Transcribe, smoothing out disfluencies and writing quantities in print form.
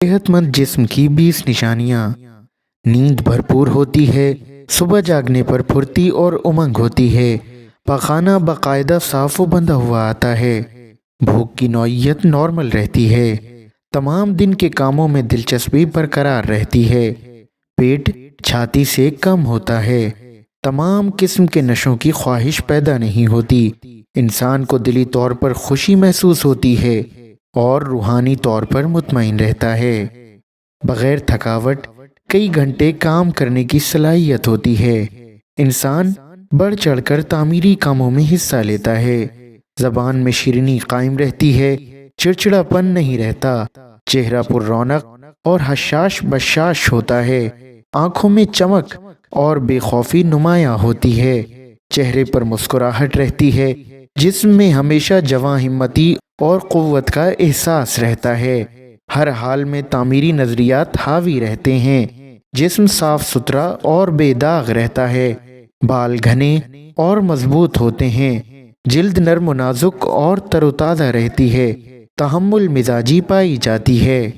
صحت مند جسم کی 20 نشانیاں۔ نیند بھرپور ہوتی ہے، صبح جاگنے پر پھرتی اور امنگ ہوتی ہے، پاخانہ باقاعدہ صاف و بندھا ہوا آتا ہے، بھوک کی نوعیت نارمل رہتی ہے، تمام دن کے کاموں میں دلچسپی برقرار رہتی ہے، پیٹ چھاتی سے کم ہوتا ہے، تمام قسم کے نشوں کی خواہش پیدا نہیں ہوتی، انسان کو دلی طور پر خوشی محسوس ہوتی ہے اور روحانی طور پر مطمئن رہتا ہے، بغیر تھکاوٹ کئی گھنٹے کام کرنے کی صلاحیت ہوتی ہے، انسان بڑھ چڑھ کر تعمیری کاموں میں حصہ لیتا ہے، زبان میں شیرینی قائم رہتی ہے، چڑچڑاپن نہیں رہتا، چہرہ پر رونق اور حشاش بشاش ہوتا ہے، آنکھوں میں چمک اور بے خوفی نمایاں ہوتی ہے، چہرے پر مسکراہٹ رہتی ہے، جسم میں ہمیشہ جواں ہمتی اور قوت کا احساس رہتا ہے، ہر حال میں تعمیری نظریات حاوی رہتے ہیں، جسم صاف ستھرا اور بے داغ رہتا ہے، بال گھنے اور مضبوط ہوتے ہیں، جلد نرم و نازک اور تر و تازہ رہتی ہے، تحمل مزاجی پائی جاتی ہے۔